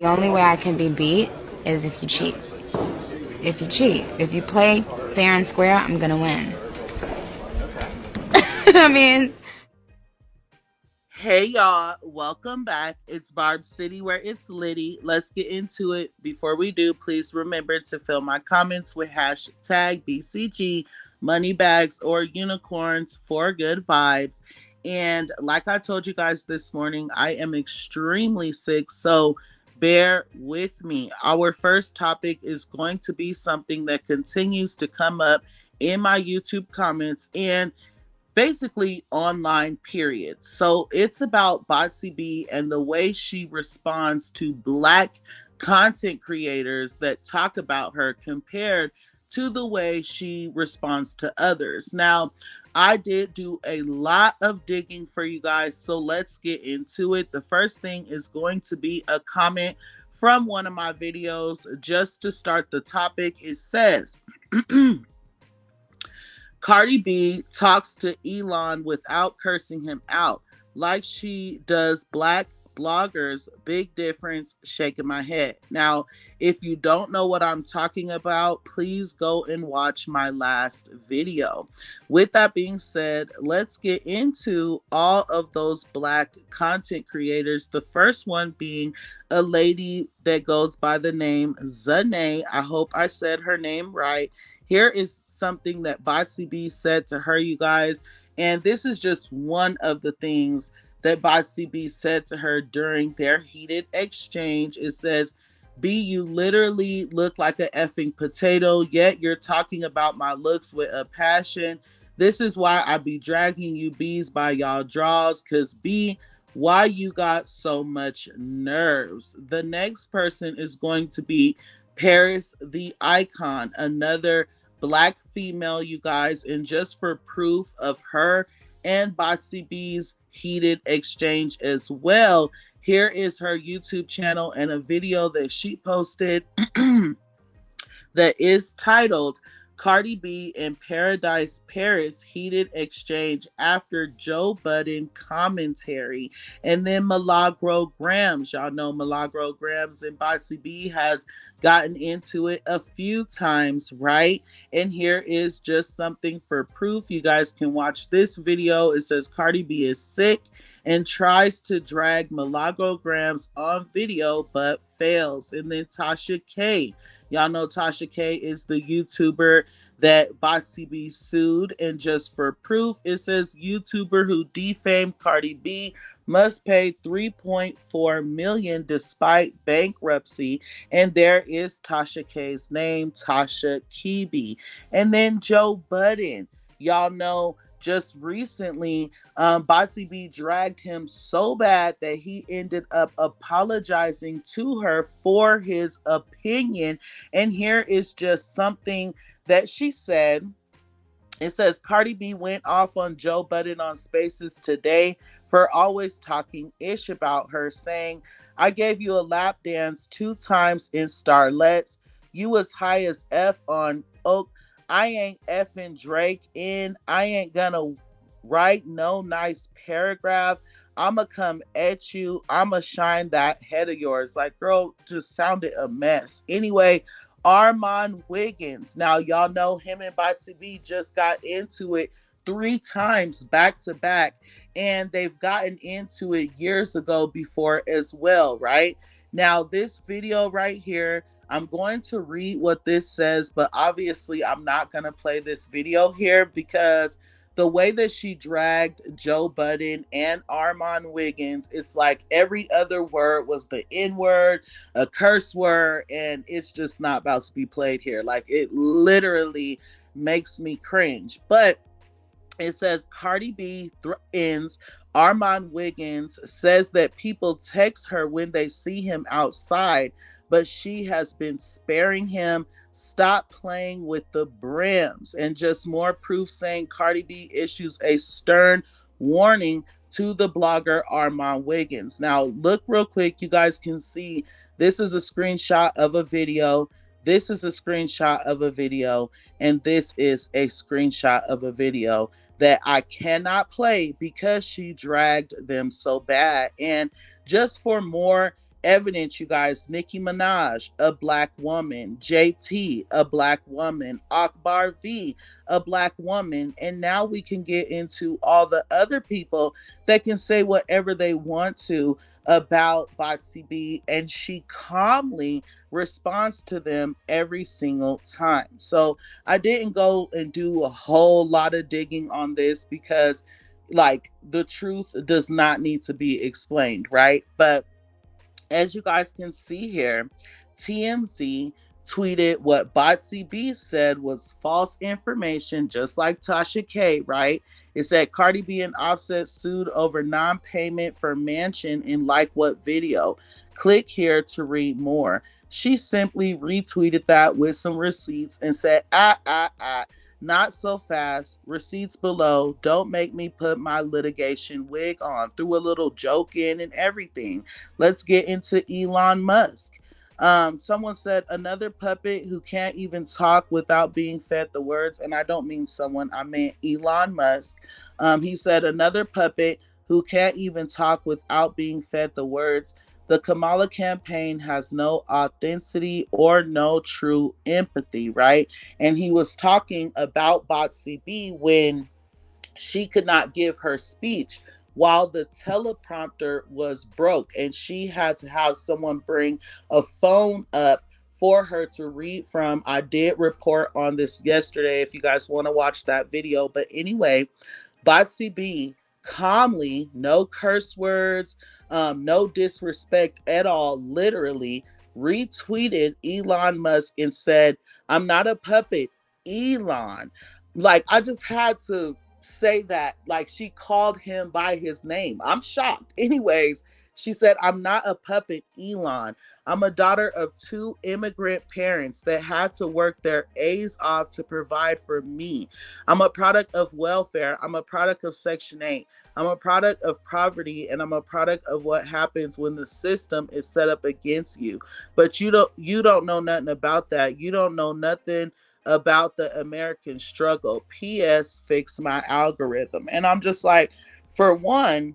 The only way I can be beat is if you cheat. If you cheat. If you play fair and square, I'm gonna win. I mean... Hey y'all, welcome back. It's Barb City where it's litty. Let's get into it. Before we do, please remember to fill my comments with hashtag BCG, money bags or unicorns for good vibes. And like I told you guys this morning, I am extremely sick, so bear with me. Our first topic is going to be something that continues to come up in my YouTube comments and basically online, period. So it's about Botsy B and the way she responds to black content creators that talk about her compared to the way she responds to others. Now, I did do a lot of digging for you guys, so let's get into it. The first thing is going to be a comment from one of my videos. Just to start the topic, it says Cardi B talks to Elon without cursing him out, like she does black bloggers. Big difference, shaking my head. Now, if you don't know what I'm talking about, please go and watch my last video. With that being said, let's get into all of those black content creators. The first one being a lady that goes by the name Zane. I hope I said her name right. Here is something that Botsy B said to her, you guys. And this is just one of the things that Botsy B said to her during their heated exchange. It says, B, you literally look like a effing potato, yet you're talking about my looks with a passion. This is why I be dragging you B's by y'all draws, because B, why you got so much nerves? The next person is going to be Paris the Icon, another black female, you guys. And just for proof of her and Botsy B's heated exchange as well, here is her YouTube channel and a video that she posted that is titled Cardi B and Paradise Paris heated exchange after Joe Budden commentary. And then Milagro Grams. Y'all know Milagro Grams and Botsy B has gotten into it a few times, right? And here is just something for proof. You guys can watch this video. It says Cardi B is sick and tries to drag Milagro Grams on video but fails. And then Tasha K. Y'all know Tasha K is the YouTuber that Botsy B sued. And just for proof, it says YouTuber who defamed Cardi B must pay $3.4 million despite bankruptcy. And there is Tasha K's name, Tasha Kibi. And then Joe Budden. Y'all know just recently, Botsy B dragged him so bad that he ended up apologizing to her for his opinion. And here is just something that she said. It says Cardi B went off on Joe Budden on Spaces today for always talking ish about her, saying, I gave you a lap dance 2 times in Starlets. You was high as F on Oak. I ain't effing Drake in. I ain't gonna write no nice paragraph. I'ma come at you. I'ma shine that head of yours. Like, girl, just sounded a mess. Anyway, Armon Wiggins. Now, y'all know him and Botsy B just got into it 3 times back to back. And they've gotten into it years ago before as well, right? Now, this video right here, I'm going to read what this says, but obviously I'm not going to play this video here because the way that she dragged Joe Budden and Armon Wiggins, it's like every other word was the N word, a curse word, and it's just not about to be played here. Like, it literally makes me cringe. But it says Cardi B ends. Armon Wiggins says that people text her when they see him outside, but she has been sparing him. Stop playing with the brims. And just more proof saying Cardi B issues a stern warning to the blogger Armon Wiggins. Now, look real quick. You guys can see this is a screenshot of a video. This is a screenshot of a video. And this is a screenshot of a video that I cannot play because she dragged them so bad. And just for more Evidence, you guys: Nicki Minaj, a black woman; JT, a black woman; Akbar V, a black woman. And now we can get into all the other people that can say whatever they want to about Botsy B, and she calmly responds to them every single time. So I didn't go and do a whole lot of digging on this because, like, the truth does not need to be explained, right? But as you guys can see here, TMZ tweeted what Botsy B said was false information, just like Tasha K, right? It said Cardi B and Offset sued over non-payment for mansion in like what video. Click here to read more. She simply retweeted that with some receipts and said, not so fast. Receipts below. Don't make me put my litigation wig on. Threw a little joke in and everything. Let's get into Elon Musk. Someone said another puppet who can't even talk without being fed the words, and I don't mean someone, I meant Elon Musk. He said another puppet who can't even talk without being fed the words. The Kamala campaign has no authenticity or no true empathy, right? And he was talking about Botsy B when she could not give her speech while the teleprompter was broke, and she had to have someone bring a phone up for her to read from. I did report on this yesterday if you guys want to watch that video. But anyway, Botsy B calmly, no curse words, no disrespect at all, literally retweeted Elon Musk and said, I'm not a puppet, Elon. Like, I just had to say that. Like, she called him by his name. I'm shocked. Anyways, she said, I'm not a puppet, Elon. I'm a daughter of two immigrant parents that had to work their A's off to provide for me. I'm a product of welfare. I'm a product of Section 8. I'm a product of poverty, and I'm a product of what happens when the system is set up against you. But you don't know nothing about that. You don't know nothing about the American struggle. P.S. Fix my algorithm. And I'm just like, for one,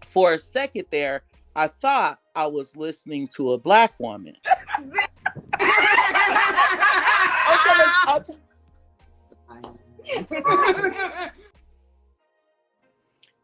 for a second there, I thought I was listening to a black woman.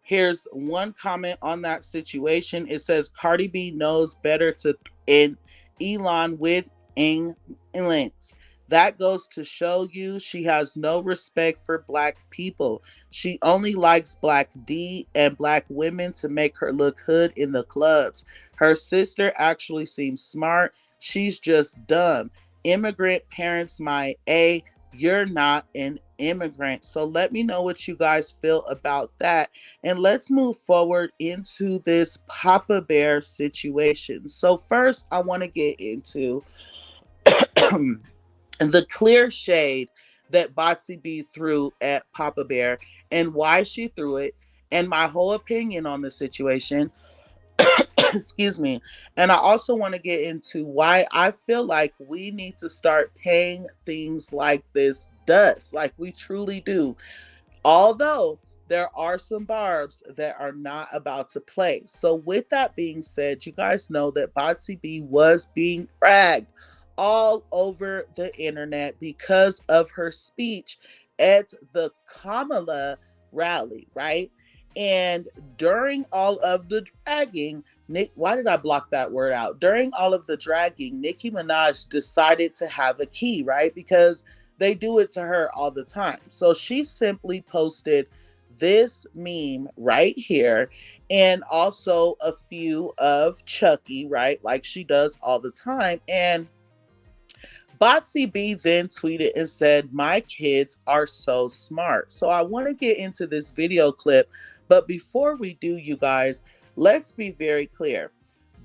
Here's one comment on that situation. It says Cardi B knows better to end Elon with insolence. That goes to show you she has no respect for black people. She only likes black D and black women to make her look hood in the clubs. Her sister actually seems smart. She's just dumb. Immigrant parents, my A. You're not an immigrant. So let me know what you guys feel about that. And let's move forward into this Papa Bear situation. So first, I want to get into the clear shade that Botsy B threw at Papa Bear and why she threw it, and my whole opinion on the situation. Excuse me. And I also want to get into why I feel like we need to start paying things like this dust, like we truly do. Although there are some barbs that are not about to play. So with that being said, you guys know that Botsy B was being dragged all over the internet because of her speech at the Kamala rally, right? And during all of the dragging, why did I block that word out? During all of the dragging, Nicki Minaj decided to have a key, right? Because they do it to her all the time. So she simply posted this meme right here, and also a few of Chucky, right? Like she does all the time. And Botsy B then tweeted and said, my kids are so smart. So I want to get into this video clip. But before we do, you guys, let's be very clear.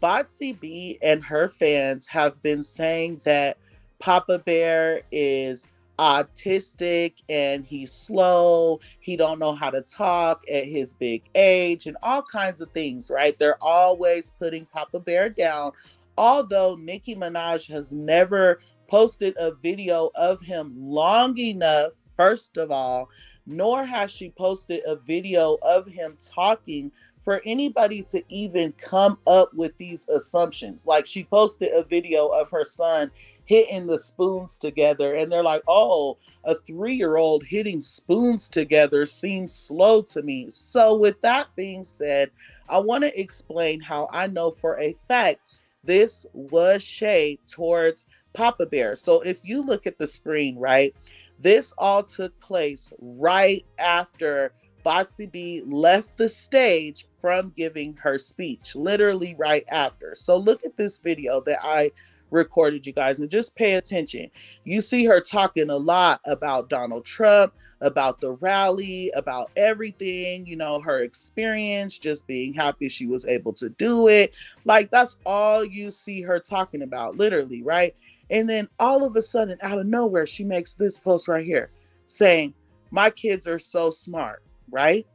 Botsy B and her fans have been saying that Papa Bear is autistic and he's slow. He don't know how to talk at his big age and all kinds of things, right? They're always putting Papa Bear down. Although Nicki Minaj has never posted a video of him long enough, first of all, nor has she posted a video of him talking for anybody to even come up with these assumptions. Like, she posted a video of her son hitting the spoons together, and they're like, oh, a 3-year-old hitting spoons together seems slow to me. So with that being said, I want to explain how I know for a fact this was shade towards Papa Bear. So if you look at the screen, right, this all took place right after Botsy B left the stage from giving her speech, literally right after. So look at this video that I recorded, you guys, and just pay attention. You see her talking a lot about Donald Trump, about the rally, about everything, you know, her experience, just being happy she was able to do it. Like, that's all you see her talking about, literally, right? And then all of a sudden, out of nowhere, she makes this post right here saying, my kids are so smart, right?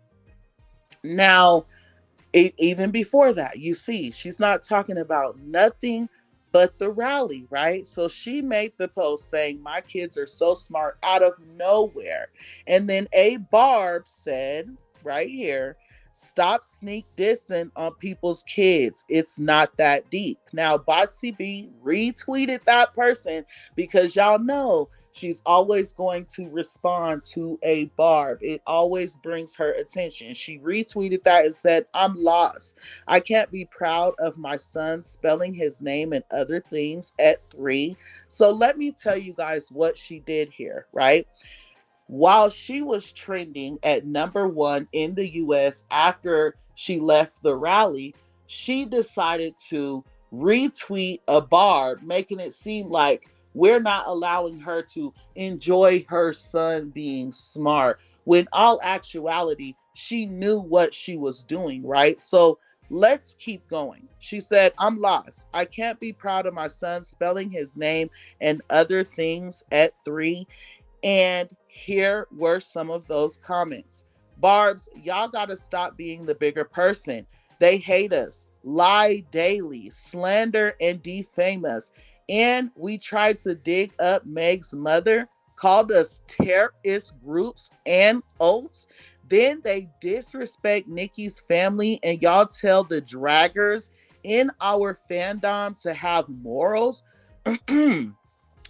Now, even before that, you see, she's not talking about nothing but the rally, right? So she made the post saying, my kids are so smart, out of nowhere. And then Barb said, right here, stop sneak dissing on people's kids. It's not that deep. Now, Botsy B retweeted that person because y'all know she's always going to respond to a Barb. It always brings her attention. She retweeted that and said, I'm lost. I can't be proud of my son spelling his name and other things at 3. So let me tell you guys what she did here, right? While she was trending at #1 in the US after she left the rally, she decided to retweet a Barb, making it seem like we're not allowing her to enjoy her son being smart, when all actuality, she knew what she was doing, right? So let's keep going. She said, I'm lost. I can't be proud of my son spelling his name and other things at 3. And here were some of those comments. Barbs, y'all got to stop being the bigger person. They hate us, lie daily, slander and defame us. And we tried to dig up Meg's mother, called us terrorist groups and oaths. Then they disrespect Nicki's family, and y'all tell the draggers in our fandom to have morals.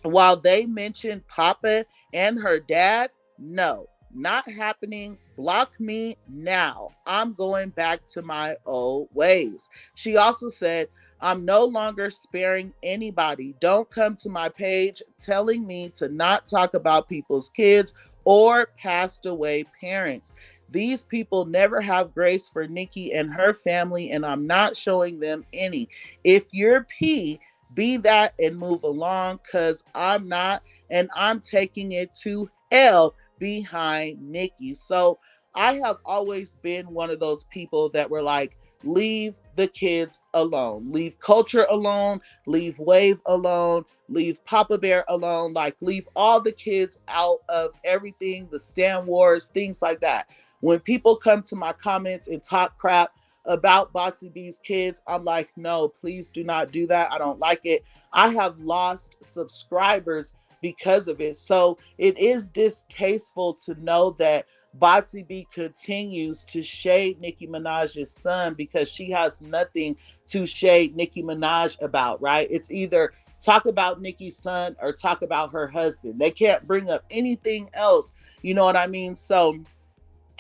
While they mention Papa and her dad, no, not happening. Block me now. I'm going back to my old ways. She also said, I'm no longer sparing anybody. Don't come to my page telling me to not talk about people's kids or passed away parents. These people never have grace for Nicki and her family, and I'm not showing them any. If you're P, be that and move along, because I'm not, and I'm taking it to hell behind Nicki. So I have always been one of those people that were like, leave the kids alone, leave culture alone, leave Wave alone, leave Papa Bear alone, like leave all the kids out of everything, the Stan Wars, things like that. When people come to my comments and talk crap about Botsy B's kids, I'm like, no, please do not do that. I don't like it. I have lost subscribers because of it. So it is distasteful to know that Botsy B continues to shade Nicki Minaj's son because she has nothing to shade Nicki Minaj about, right? It's either talk about Nicki's son or talk about her husband. They can't bring up anything else. You know what I mean? So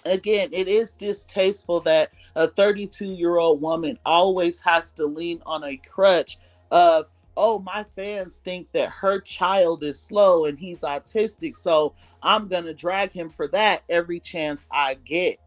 again, it is distasteful that a 32-year-old woman always has to lean on a crutch of, oh, my fans think that her child is slow and he's autistic, so I'm going to drag him for that every chance I get.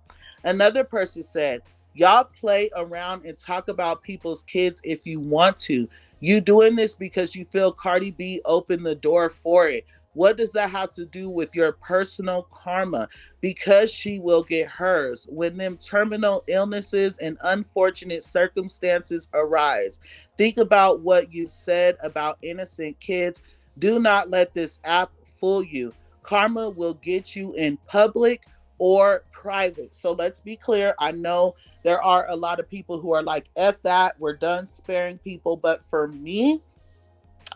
Another person said, y'all play around and talk about people's kids if you want to. You doing this because you feel Cardi B opened the door for it. What does that have to do with your personal karma? Because she will get hers when them terminal illnesses and unfortunate circumstances arise. Think about what you said about innocent kids. Do not let this app fool you. Karma will get you in public or private. So let's be clear. I know there are a lot of people who are like, F that, we're done sparing people. But for me,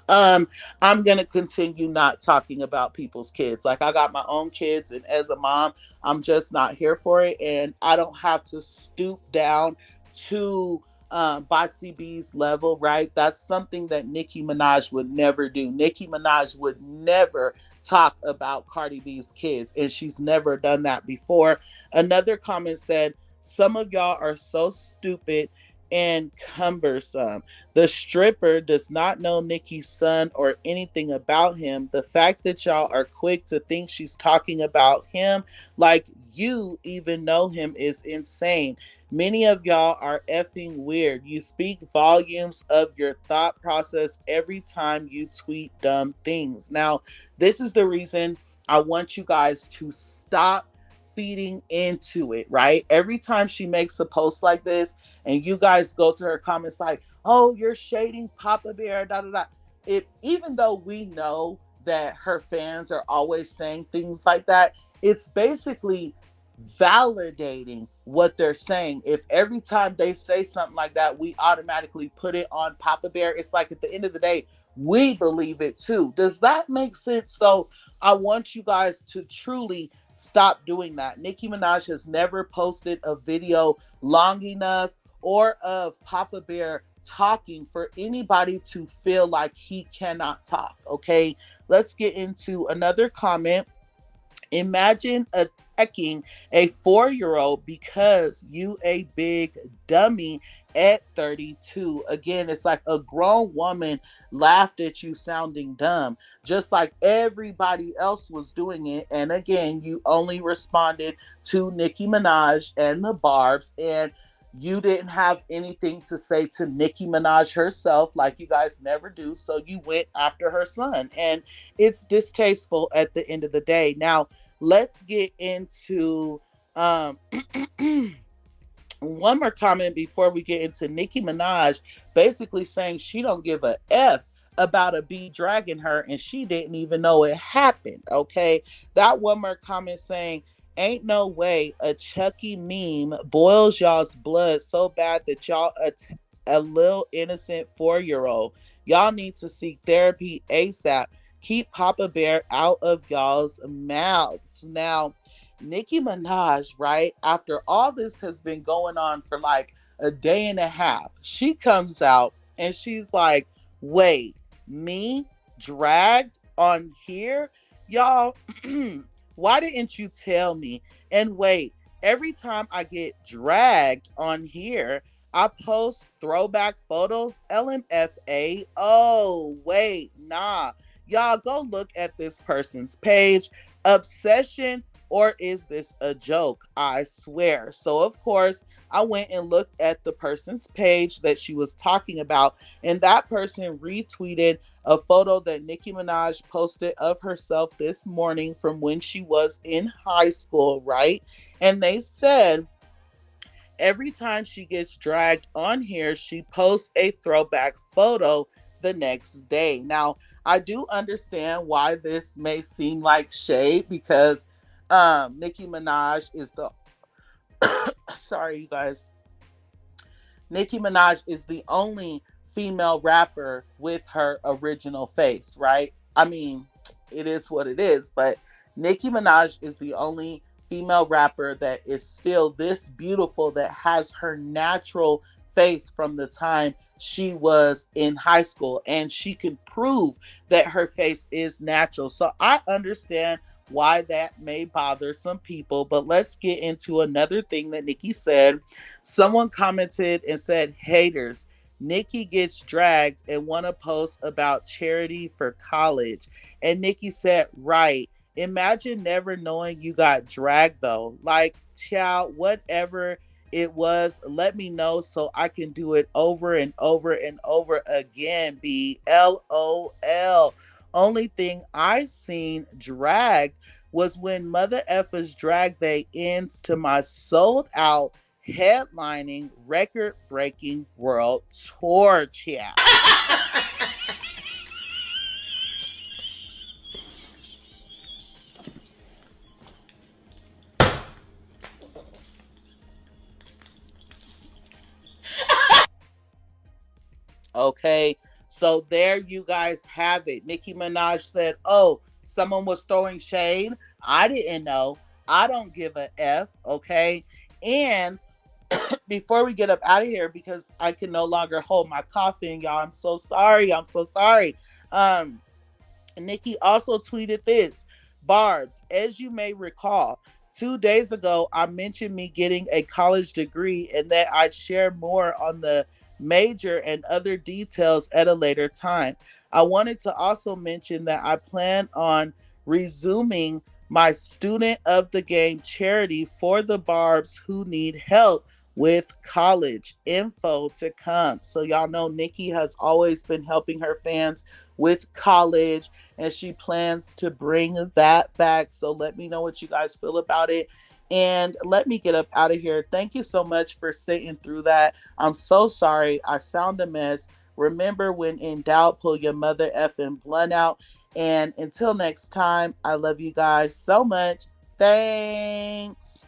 um I'm gonna continue not talking about people's kids. Like, I got my own kids, and as a mom, I'm just not here for it, and I don't have to stoop down to Botsy B's level, right? That's something that Nicki Minaj would never do. Nicki Minaj would never talk about Cardi B's kids, and she's never done that before. Another comment said, some of y'all are so stupid and cumbersome. The stripper does not know Nicki's son or anything about him. The fact that y'all are quick to think she's talking about him like you even know him is insane. Many of y'all are effing weird. You speak volumes of your thought process every time you tweet dumb things. Now, this is the reason I want you guys to stop feeding into it, right? Every time she makes a post like this, and you guys go to her comments like, oh, you're shading Papa Bear, da da da. Even though we know that her fans are always saying things like that, it's basically validating what they're saying. If every time they say something like that, we automatically put it on Papa Bear, it's like at the end of the day, we believe it too. Does that make sense? So I want you guys to truly stop doing that. Nicki Minaj has never posted a video long enough or of Papa Bear talking for anybody to feel like he cannot talk. Okay, let's get into another comment. Imagine attacking a 4-year-old because you a big dummy at 32. Again, it's like a grown woman laughed at you sounding dumb, just like everybody else was doing it. And again, you only responded to Nicki Minaj and the Barbs, and you didn't have anything to say to Nicki Minaj herself, like you guys never do. So you went after her son, and it's distasteful at the end of the day. Now, let's get into um one more comment before we get into Nicki Minaj basically saying she don't give a F about a bee dragging her, and she didn't even know it happened. Okay, that one more comment saying, ain't no way a Chucky meme boils y'all's blood so bad that y'all a little innocent 4-year-old. Y'all need to seek therapy ASAP. Keep Papa Bear out of y'all's mouths. Now, Nicki Minaj, right? After all this has been going on for like a day and a half, she comes out and she's like, wait, me dragged on here? Y'all, why didn't you tell me? And wait, every time I get dragged on here, I post throwback photos, LMFA. Oh, wait, nah. Y'all go look at this person's page. Obsession, or is this a joke? I swear. So, of course, I went and looked at the person's page that she was talking about, and that person retweeted a photo that Nicki Minaj posted of herself this morning from when she was in high school, right? And they said, every time she gets dragged on here, she posts a throwback photo the next day. Now, I do understand why this may seem like shade because Nicki Minaj is the sorry you guys. Nicki Minaj is the only female rapper with her original face, right? I mean, it is what it is, but Nicki Minaj is the only female rapper that is still this beautiful, that has her natural face from the time she was in high school, and she can prove that her face is natural. So I understand why that may bother some people, but let's get into another thing that Nicki said. Someone commented and said, haters, Nicki gets dragged and want to post about charity for college. And Nicki said, right. Imagine never knowing you got dragged though. Like, child, whatever it was, let me know so I can do it over and over and over again. LOL. Only thing I seen dragged was when Mother Effers dragged they ends to my sold out headlining record breaking world tour, child. Okay, So there you guys have it. Nicki Minaj said, oh, someone was throwing shade. I didn't know. I don't give a F, okay? And before we get up out of here, because I can no longer hold my coffee, y'all, I'm so sorry. I'm so sorry. Nikki also tweeted this: Barbs, as you may recall, 2 days ago, I mentioned me getting a college degree and that I'd share more on the major and other details at a later time. I wanted to also mention that I plan on resuming my Student of the Game charity for the Barbs who need help with college. Info to come. So y'all know Nikki has always been helping her fans with college, and she plans to bring that back. So let me know what you guys feel about it. And let me get up out of here. Thank you so much for sitting through that. I'm so sorry. I sound a mess. Remember, when in doubt, pull your mother effing blunt out. And until next time, I love you guys so much. Thanks.